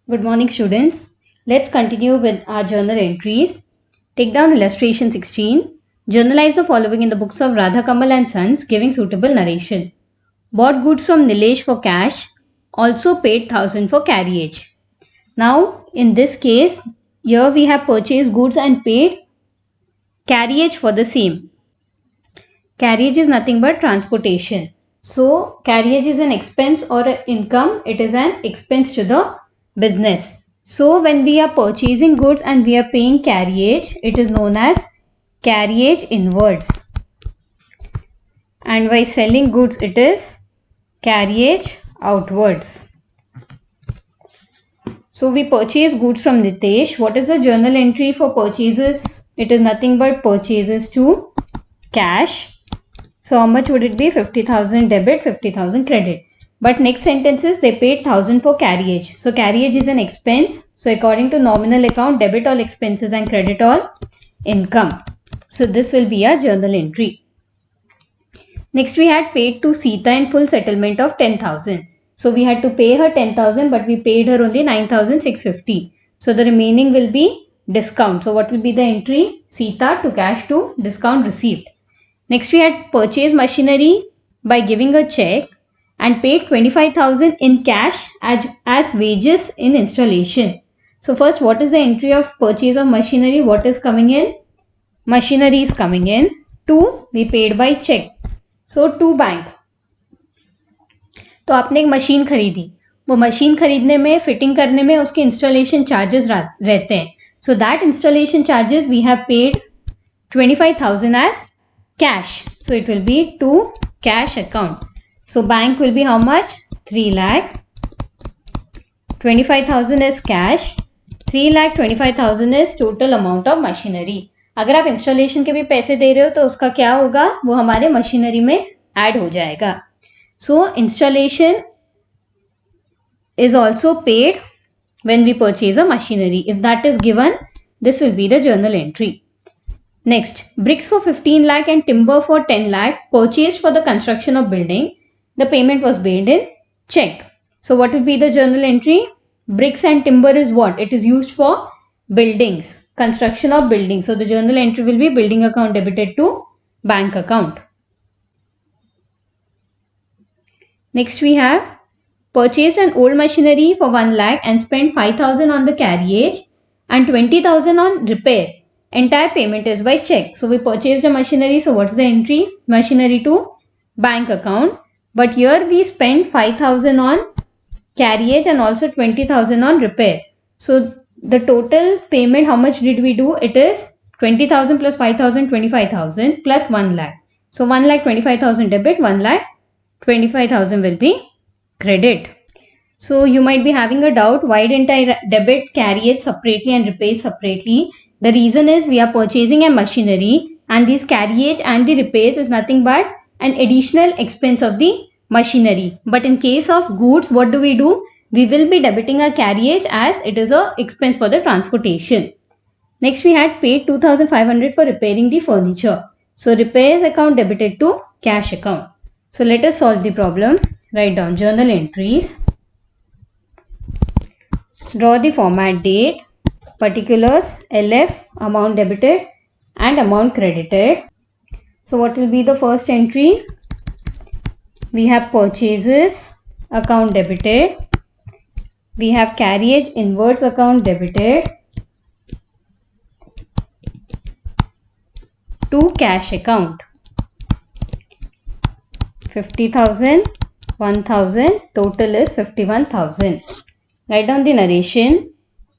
Good morning, students. Let's continue with our journal entries. Take down illustration 16. Journalize the following in the books of Radha Kamal and Sons, giving suitable narration. Bought goods from Nilesh for cash, also paid 1000 for carriage. Now, in this case, here we have purchased goods and paid carriage for the same. Carriage is nothing but transportation. So, carriage is an expense or an income. It is an expense to the business. So, when we are purchasing goods and we are paying carriage, it is known as carriage inwards. And by selling goods, it is carriage outwards. So, we purchase goods from Nitesh. What is the journal entry for purchases? It is nothing but purchases to cash. So how much would it be? 50,000 debit, 50,000 credit. But next sentence is they paid 1000 for carriage. So carriage is an expense. So according to nominal account, debit all expenses and credit all income. So this will be a journal entry. Next we had paid to Sita in full settlement of 10,000. So we had to pay her 10,000 but we paid her only 9,650. So the remaining will be discount. So what will be the entry? Sita to cash to discount received. Next, we had purchased machinery by giving a check and paid 25,000 in cash as wages in installation. So first, what is the entry of purchase of machinery? What is coming in? Machinery is coming in. 2, we paid by check. So to bank. तो आपने एक machine खरीदी, वो machine खरीदने में fitting करने में उसके इंस्टॉलेशन चार्जेस रहते हैं. So that installation charges we have paid 25,000 as cash. So it will be to cash account. So bank will be how much? 3 lakh. 25,000 is cash. 3 lakh 25,000 is total amount of machinery. अगर आप installation के भी पैसे दे रहे हो तो उसका क्या होगा? वो हमारे मशीनरी में ऐड हो जाएगा. So installation is also paid when we purchase a machinery. If that is given, this will be the journal entry. Next, bricks for 15 lakh and timber for 10 lakh purchased for the construction of building. The payment was paid in check. So what will be the journal entry? Bricks and timber is what? It is used for buildings, construction of buildings. So the journal entry will be building account debited to bank account. Next we have purchased an old machinery for 1 lakh and spent 5,000 on the carriage and 20,000 on repair. Entire payment is by check. So we purchased a machinery. So what's the entry? Machinery to bank account. But here we spent 5,000 on carriage and also 20,000 on repair. So the total payment, how much did we do? It is 20,000 plus 5,000, 25,000 plus 1 lakh. So 1 lakh 25,000 debit, 1 lakh 25,000 will be credit. So you might be having a doubt, why didn't I debit carriage separately and repair separately? The reason is we are purchasing a machinery and this carriage and the repairs is nothing but an additional expense of the machinery. But in case of goods, what do? We will be debiting a carriage as it is a expense for the transportation. Next we had paid 2,500 for repairing the furniture. So repairs account debited to cash account. So let us solve the problem. Write down journal entries. Draw the format date, particulars, LF, amount debited and amount credited. So what will be the first entry? We have purchases, account debited. We have carriage inwards account debited to cash account. 50,000, 1,000, total is 51,000. Write down the narration.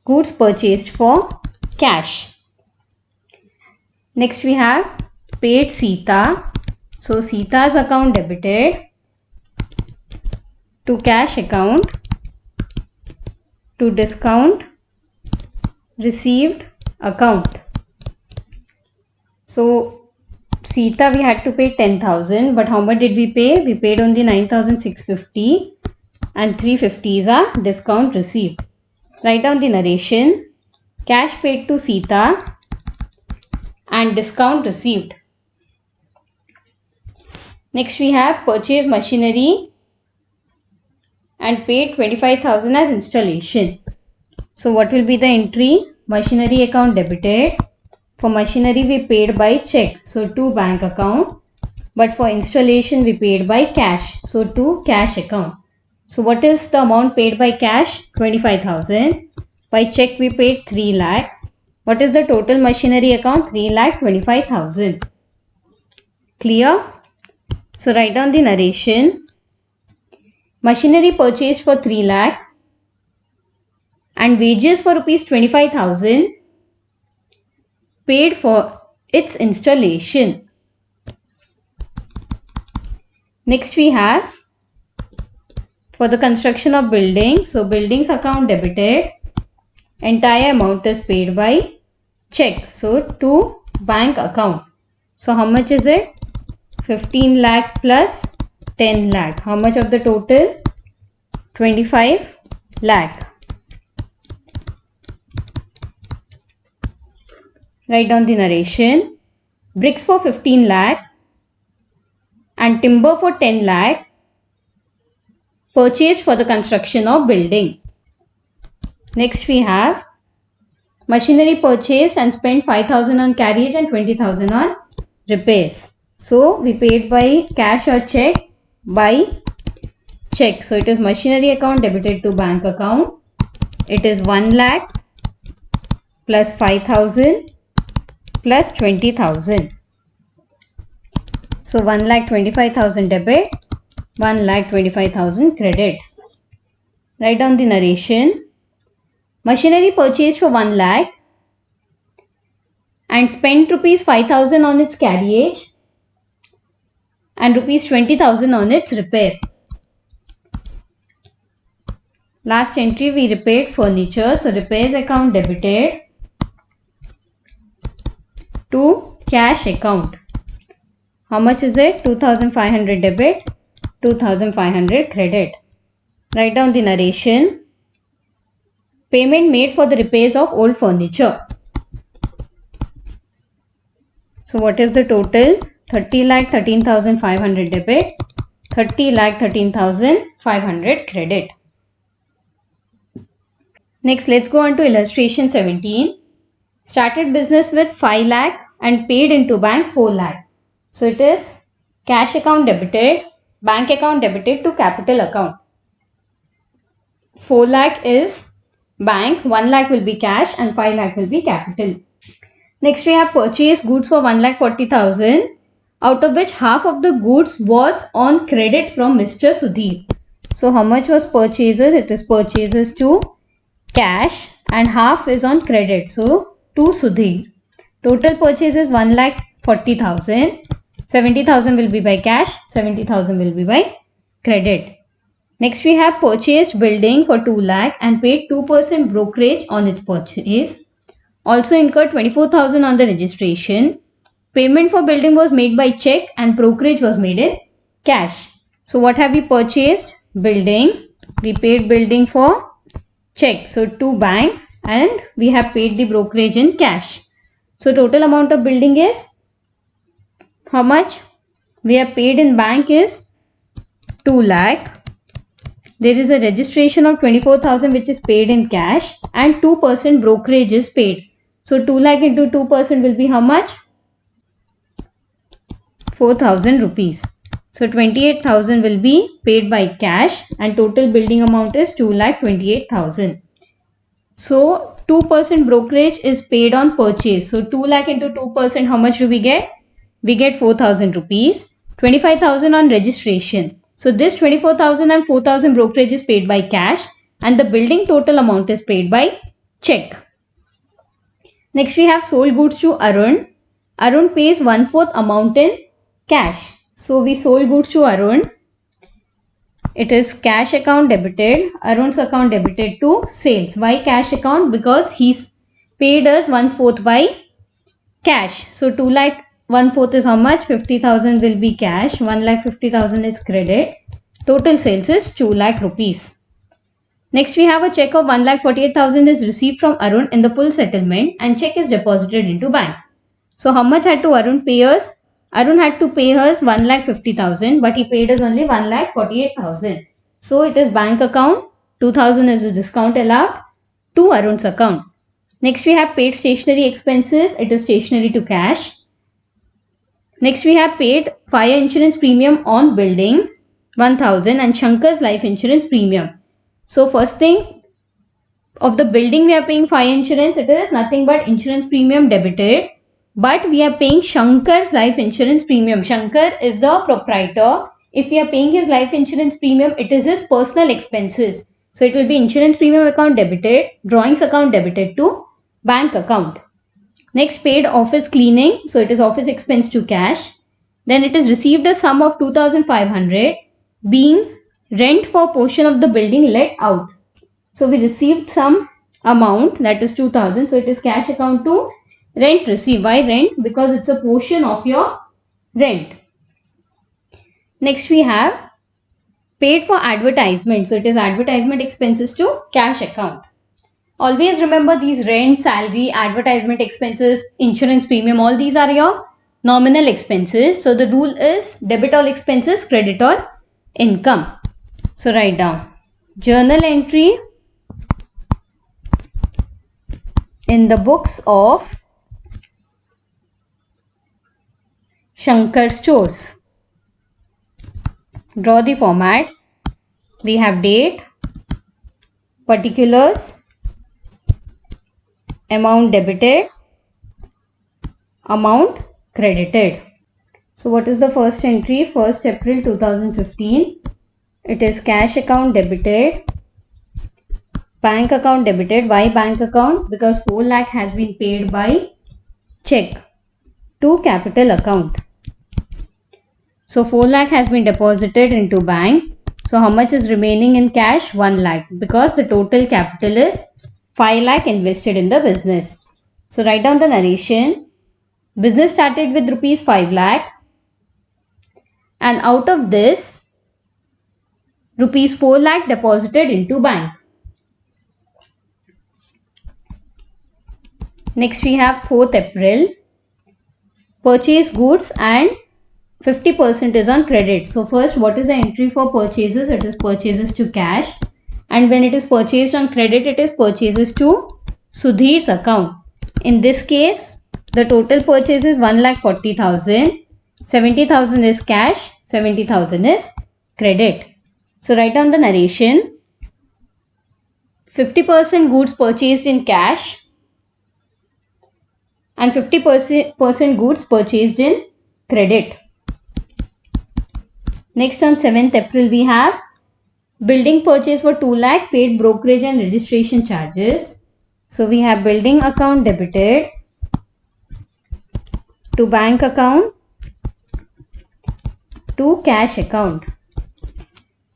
Goods purchased for cash. Next we have paid Sita. So Sita's account debited to cash account to discount received account. So Sita we had to pay 10,000, but how much did we pay? We paid only 9,650 and 350 is our discount received. Write down the narration. Cash paid to Sita and discount received. Next we have purchased machinery and paid 25,000 as installation. So what will be the entry? Machinery account debited. For machinery we paid by check, so to bank account. But for installation we paid by cash, so to cash account. So what is the amount paid by cash? 25,000. By check we paid 3 lakh. What is the total machinery account? 3,25,000. Clear? So write down the narration. Machinery purchased for 3 lakh and wages for rupees 25,000 paid for its installation. Next we have for the construction of building. So buildings account debited. Entire amount is paid by check, so to bank account. So how much is it? 15 lakh plus 10 lakh. How much of the total? 25 lakh. Write down the narration. Bricks for 15 lakh and timber for 10 lakh purchased for the construction of building. Next we have machinery purchased and spent 5,000 on carriage and 20,000 on repairs. So we paid by cash or check? By check. So it is machinery account debited to bank account. It is 1 lakh plus 5,000 plus 20,000. So 1,25,000 debit, 1,25,000 credit. Write down the narration. Machinery purchased for 1 lakh and spent rupees 5,000 on its carriage and rupees 20,000 on its repair. Last entry we repaired furniture. So repairs account debited to cash account. How much is it? 2,500 debit, 2,500 credit. Write down the narration. Payment made for the repairs of old furniture. So what is the total? 30 lakh 13,500 debit, 30 lakh 13,500 credit. Next, let's go on to illustration 17. Started business with 5 lakh and paid into bank 4 lakh. So it is cash account debited, bank account debited to capital account. 4 lakh is bank, 1 lakh will be cash and 5 lakh will be capital. Next we have purchased goods for 1,40,000, out of which half of the goods was on credit from Mr. Sudhir. So how much was purchases? It is purchases to cash and half is on credit, so to Sudhir. Total purchase is 1,40,000. 70,000 will be by cash, 70,000 will be by credit. Next we have purchased building for 2 lakh and paid 2% brokerage on its purchase. Also incurred 24,000 on the registration. Payment for building was made by check and brokerage was made in cash. So what have we purchased? Building. We paid building for check, so to bank, and we have paid the brokerage in cash. So total amount of building is how much? We have paid in bank is 2 lakh. There is a registration of 24,000 which is paid in cash and 2% brokerage is paid. So 2 lakh into 2% will be how much? 4,000 rupees. So 28,000 will be paid by cash and total building amount is 2,28,000. So 2% brokerage is paid on purchase. So 2 lakh into 2%, how much do we get? We get 4,000 rupees. 25,000 on registration. So this 24,000 and 4,000 brokerage is paid by cash and the building total amount is paid by check. Next we have sold goods to Arun. Arun pays 1/4 amount in cash. So we sold goods to Arun. It is cash account debited. Arun's account debited to sales. Why cash account? Because he's paid us 1/4 by cash. So 2 lakh 1/4 is how much? 50,000 will be cash. 1,50,000 is credit. Total sales is 2 lakh rupees. Next we have a check of 1,48,000 is received from Arun in the full settlement and check is deposited into bank. So how much had to Arun pay us? Arun had to pay us 1,50,000 but he paid us only 1,48,000. So it is bank account. 2,000 is a discount allowed. to Arun's account. Next we have paid stationery expenses. It is stationery to cash. Next we have paid fire insurance premium on building 1000 and Shankar's life insurance premium. So first thing, of the building we are paying fire insurance. It is nothing but insurance premium debited. But we are paying Shankar's life insurance premium. Shankar is the proprietor. If we are paying his life insurance premium, it is his personal expenses. So it will be insurance premium account debited, drawings account debited to bank account. Next, paid office cleaning. So it is office expense to cash. Then it is received a sum of 2500 being rent for portion of the building let out. So we received some amount, that is 2000. So it is cash account to rent received. Why rent? Because it's a portion of your rent. Next we have paid for advertisement. So it is advertisement expenses to cash account. Always remember these rent, salary, advertisement expenses, insurance premium, all these are your nominal expenses. So the rule is debit all expenses, credit all income. So write down journal entry in the books of Shankar Stores. Draw the format. We have date, particulars, amount debited, amount credited. So what is the first entry? 1st April 2015. It is cash account debited, bank account debited. Why bank account? Because 4 lakh has been paid by check to capital account. So 4 lakh has been deposited into bank. So how much is remaining in cash? 1 lakh, because the total capital is 5 lakh invested in the business. So write down the narration. Business started with rupees 5 lakh and out of this rupees 4 lakh deposited into bank. Next we have 4th April. Purchase goods and 50% is on credit. So first, what is the entry for purchases? It is purchases to cash. And when it is purchased on credit, it is purchases to Sudhir's account. In this case, the total purchase is 1,40,000. 70,000 is cash, 70,000 is credit. So write down the narration. 50% goods purchased in cash and 50% goods purchased in credit. Next, on 7th April, we have building purchase for 2 lakh, paid brokerage and registration charges. So we have building account debited to bank account to cash account.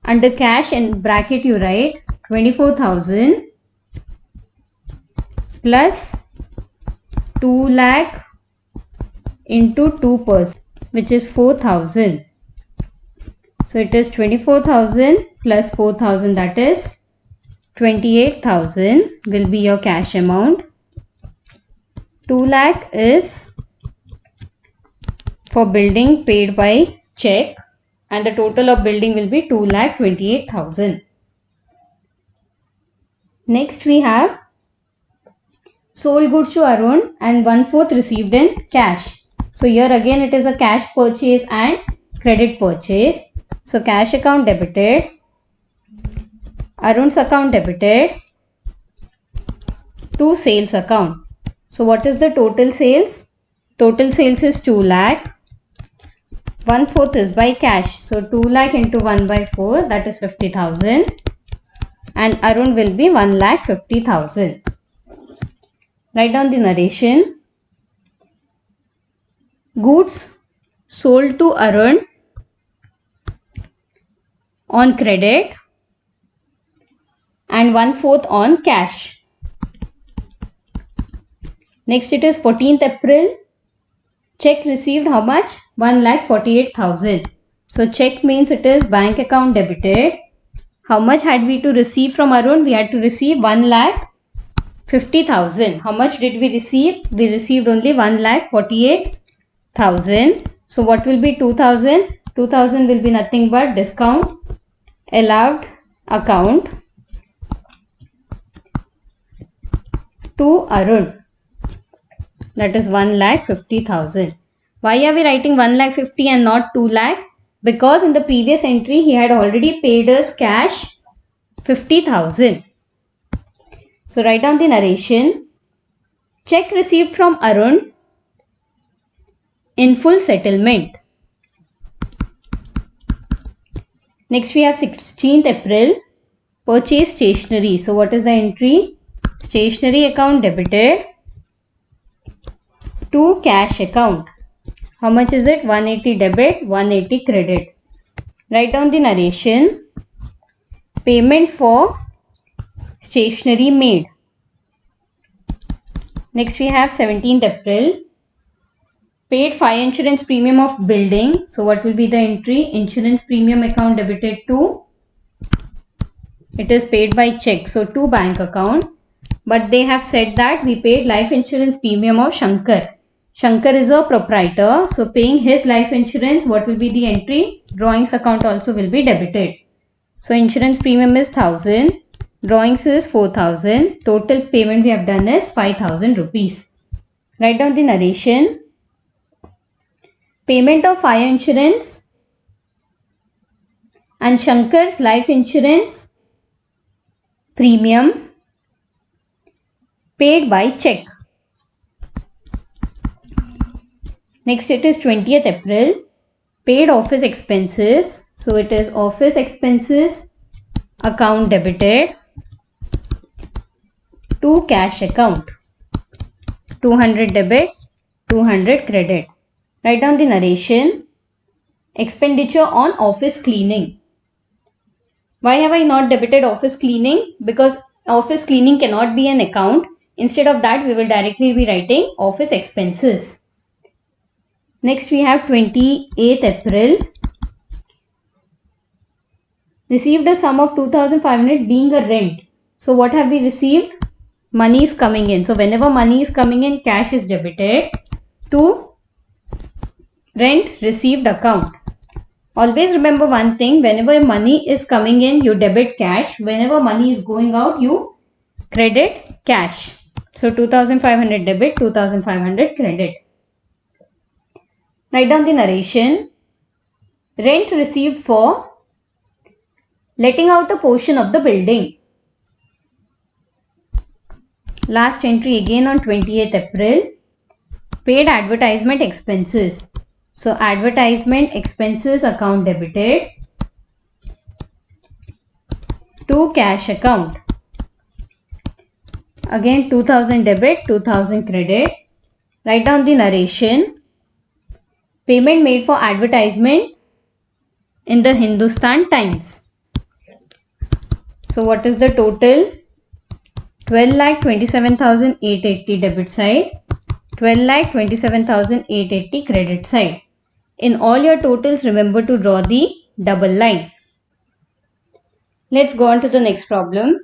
Under cash, in bracket you write 24,000 plus 2 lakh into 2%, which is 4,000. So it is 24,000 plus 4,000, that is 28,000 will be your cash amount. 2 lakh is for building paid by check and the total of building will be 2,28,000. Next we have sold goods to Arun and 1/4 received in cash. So here again it is a cash purchase and credit purchase. So cash account debited, Arun's account debited to sales account. So what is the total sales? Total sales is 2 lakh. 1/4 is by cash. So 2 lakh into 1/4, that is 50,000. And Arun will be 1,50,000. Write down the narration. Goods sold to Arun on credit and 1/4 on cash. Next it is 14th April. Check received how much? 1,48,000. So check means it is bank account debited. How much had we to receive from Arun? We had to receive 1,50,000. How much did we receive? We received only 1,48,000. So what will be 2,000? 2,000 will be nothing but discount allowed account to Arun. That is 1,50,000. Why are we writing 1,50,000 and not 2 lakh? Because in the previous entry he had already paid us cash 50,000. So write down the narration. Check received from Arun in full settlement. Next we have 16th April. Purchase stationery. So what is the entry? Stationery account debited to cash account. How much is it? 180 debit, 180 credit. Write down the narration. Payment for stationery made. Next we have 17th April. Paid fire insurance premium of building. So what will be the entry? Insurance premium account debited to. It is paid by check. So to bank account. But they have said that we paid life insurance premium of Shankar. Shankar is a proprietor. So paying his life insurance, what will be the entry? Drawings account also will be debited. So insurance premium is 1,000. Drawings is 4,000. Total payment we have done is 5,000 rupees. Write down the narration. Payment of fire insurance and Shankar's life insurance premium paid by check. Next it is 20th April. Paid office expenses. So it is office expenses account debited to cash account. 200 debit, 200 credit. Write down the narration. Expenditure on office cleaning. Why have I not debited office cleaning? Because office cleaning cannot be an account. Instead of that, we will directly be writing office expenses. Next we have 28th April. Received a sum of 2,500 being a rent. So what have we received? Money is coming in. So whenever money is coming in, cash is debited to rent received account. Always remember one thing, whenever money is coming in, you debit cash. Whenever money is going out, you credit cash. So 2,500 debit, 2,500 credit. Write down the narration. Rent received for letting out a portion of the building. Last entry again on 28th April. Paid advertisement expenses. So advertisement expenses account debited to cash account. Again 2,000 debit, 2,000 credit. Write down the narration. Payment made for advertisement in the Hindustan Times. So what is the total? 12,27,880 debit side, 12,27,880 credit side. In all your totals, remember to draw the double line. Let's go on to the next problem.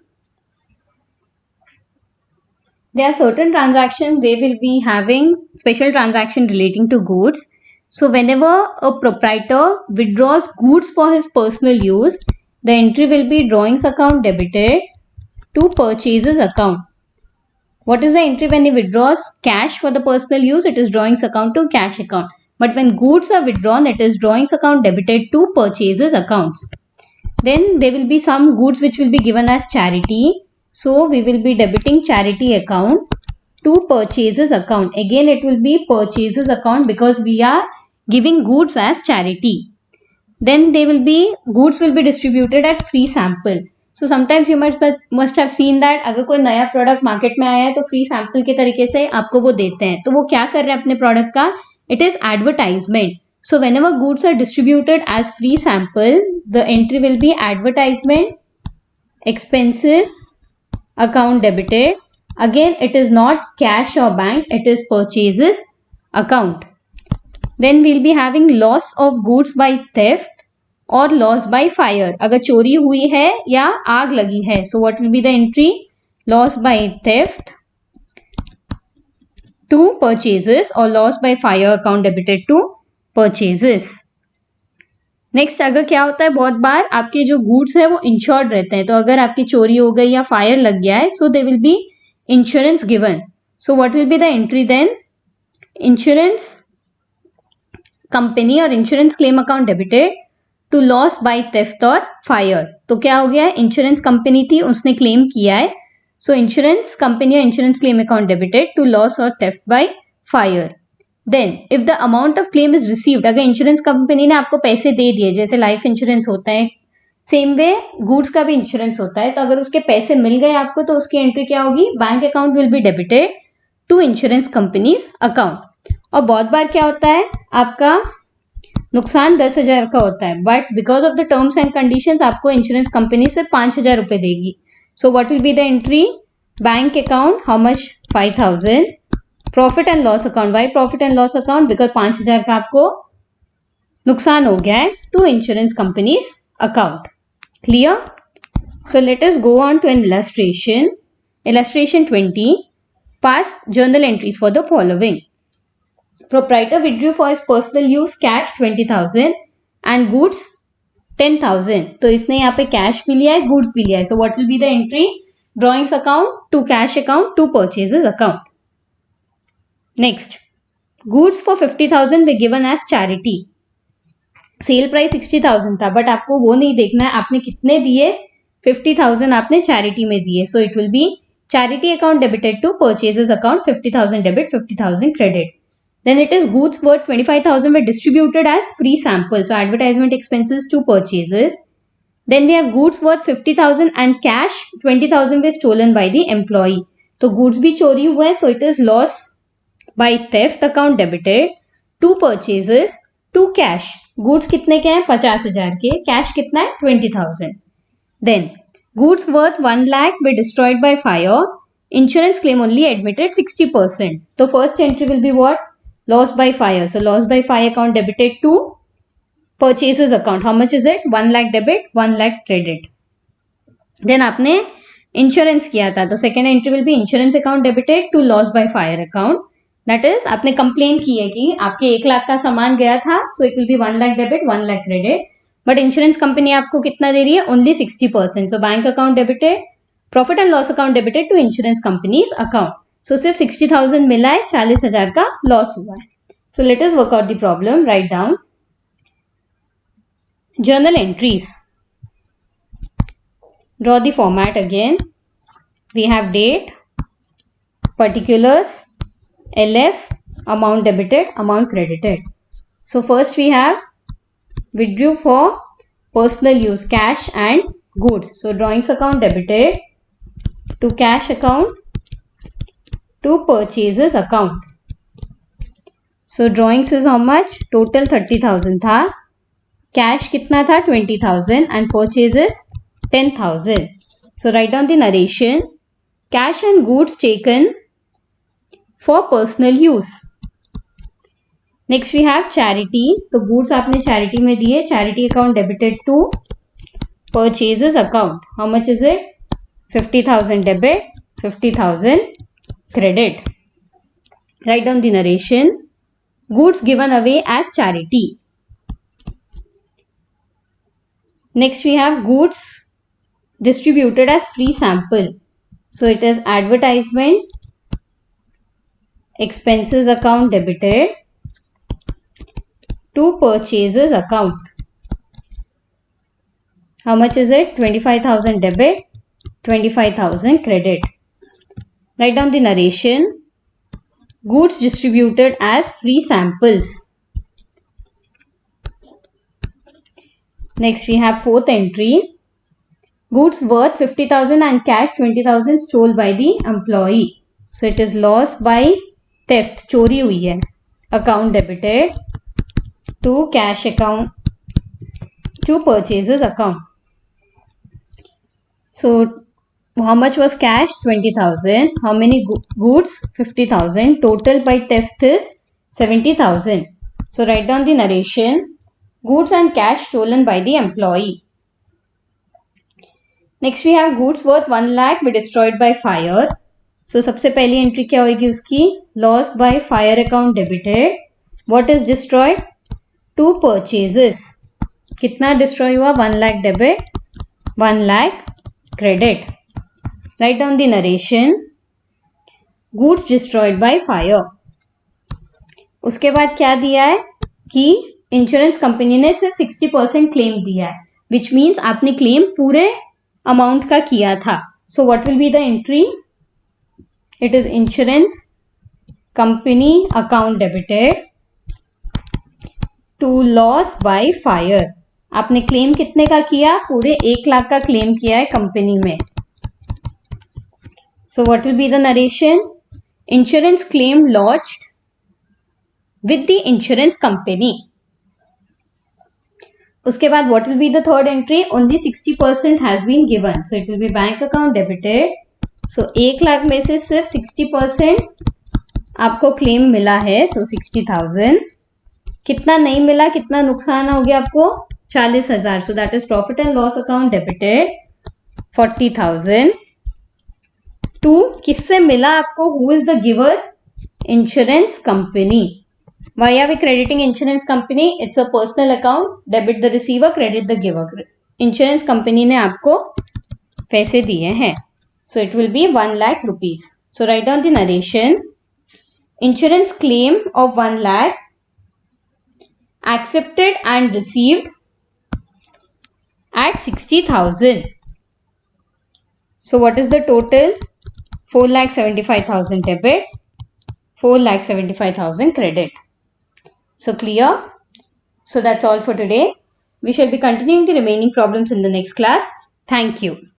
There are certain transactions they will be having special transaction relating to goods. So whenever a proprietor withdraws goods for his personal use, the entry will be drawings account debited to purchases account. What is the entry when he withdraws cash for the personal use? It is drawings account to cash account. But when goods are withdrawn, it is drawings account debited to purchases accounts. Then there will be some goods which will be given as charity. So we will be debiting charity account to purchases account. Again it will be purchases account because we are giving goods as charity. Then they will be goods will be distributed at free sample. So sometimes you must have seen that अगर कोई नया product market में आया है तो free sample के तरीके से आपको वो देते हैं. तो वो क्या कर रहे हैं अपने प्रोडक्ट का? It is advertisement. So whenever goods are distributed as free sample, the entry will be advertisement expenses account debited. Again it is not cash or bank, it is purchases account. Then we'll be having loss of goods by theft और loss by fire. अगर चोरी हुई है या आग लगी है, so what will be the entry? Loss by theft to purchases और loss by fire account debited to purchases. Next अगर क्या होता है, बहुत बार आपके जो गुड्स है वो इंश्योर्ड रहते हैं, तो अगर आपकी चोरी हो गई या फायर लग गया है, so they will be insurance given. So what will be the entry then? Insurance company or insurance claim account debited to loss by theft or fire. तो क्या हो गया है? इंश्योरेंस कंपनी थी, उसने क्लेम किया है, सो इंश्योरेंस कंपनी या insurance claim account debited to loss और theft by fire. Then if the amount of claim is received, अगर इंश्योरेंस कंपनी ने आपको पैसे दे दिए, जैसे लाइफ इंश्योरेंस होता है, सेम वे गुड्स का भी इंश्योरेंस होता है, तो अगर उसके पैसे मिल गए आपको तो उसकी एंट्री क्या होगी? Bank account will be debited to insurance companies account. और बहुत बार क्या होता है, आपका नुकसान 10,000 का होता है, but because of the terms and conditions आपको इंश्योरेंस कंपनी से 5,000 रुपए देगी. So what will be the entry? Bank account, how much? 5,000. Profit and loss account, why profit and loss account? Because 5,000 का आपको नुकसान हो गया है, to insurance companies account. Clear? So let us go on to an illustration. Illustration 20. Past journal entries for the following. Proprietor withdrew for his personal use cash 20,000 and goods 10,000. तो इसने यहाँ पे कैश भी लिया है, गुड्स भी लिया है. So what will be the entry? Drawings account to cash account to purchases account. Next, goods for 50,000 were given as charity. Sale price 60,000 था, बट आपको वो नहीं देखना है आपने कितने दिए. 50,000 आपने चैरिटी में दिए, so it will be charity account debited to purchases account. 50,000 debit, 50,000 credit. Then it is goods worth 25,000 were distributed as free samples. So advertisement expenses to purchases. Then we have goods worth 50,000 and cash 20,000 were stolen by the employee. तो goods भी चोरी हुआ है, so it is loss by theft account debited to purchases to cash. Goods कितने के हैं? 50,000 के. Cash कितना है? 20,000. Then goods worth 1 lakh were destroyed by fire. Insurance claim only admitted 60%. So first entry will be what? Loss by fire. So loss by fire account debited to purchases account. How much is it? 1 lakh debit, 1 lakh credit. Then आपने insurance किया था, तो second entry will be insurance account debited to loss by fire account. That is आपने complain की है कि आपके 1 लाख का सामान गया था, so it will be 1 lakh debit, 1 lakh credit. But insurance company आपको कितना दे रही है? Only 60%. So bank account debited, profit and loss account debited to insurance companies account. So सिर्फ 60,000 मिला है, 40,000 का लॉस हुआ है. So let us work out the problem. Write down journal entries. Draw the format again. We have date, particulars, LF, amount debited, amount credited. So first we have withdrew for personal use, cash and goods. So drawings account debited to cash account to purchases account. So drawings is how much? Total 30,000 था, cash कितना था? 20,000 and purchases 10,000. So write down the narration. Cash and goods taken for personal use. Next we have charity. तो goods आपने charity में दिए, charity account debited to purchases account. How much is it? 50,000 debit, 50,000 credit. Write down the narration. Goods given away as charity. Next we have goods distributed as free sample. So it is advertisement expenses account debited to purchases account. How much is it? 25,000 debit, 25,000 credit. Write down the narration. Goods distributed as free samples. Next we have fourth entry. Goods worth 50,000 and cash 20,000 stole by the employee. So it is loss by theft. चोरी हुई है. Account debited to cash account to purchases account. So how much was cash? 20,000. How many goods? 50,000. Total by theft is 70,000. So write down the narration. Goods and cash stolen by the employee. Next we have goods worth 1 lakh were destroyed by fire. So सबसे पहली entry क्या होगी उसकी? Loss by fire account debited. What is destroyed? Two purchases. कितना destroy हुआ? 1 lakh debit, 1 lakh credit. Write down the narration. goods destroyed by fire. उसके बाद क्या दिया है कि इंश्योरेंस कंपनी ने सिर्फ 60% क्लेम दिया है, विच मीन्स आपने क्लेम पूरे अमाउंट का किया था. So what will be the entry? It is insurance company account debited to loss by fire. आपने क्लेम कितने का किया? पूरे 1 लाख का क्लेम किया है कंपनी में. सो what will be the narration? Insurance claim launched with the insurance company. उसके बाद what will be the third entry? Only 60% has been given, so it will be bank account debited. So 1 lakh में से सिर्फ 60% आपको claim मिला है, so 60,000. कितना नहीं मिला, कितना नुकसान हो गया आपको? 40,000. So that is profit and loss account debited 40,000. 2, किससे मिला आपको? Who is the giver? Insurance company. Why are we crediting insurance company? It's a personal account. Debit the receiver, credit the giver. Insurance company ने आपको पैसे दिए हैं. So it will be 1 lakh rupees. So write down the narration. Insurance claim of 1 lakh accepted and received at 60,000. So what is the total? 4,75,000 debit, 4,75,000 credit. So clear? So that's all for today. We shall be continuing the remaining problems in the next class. Thank you.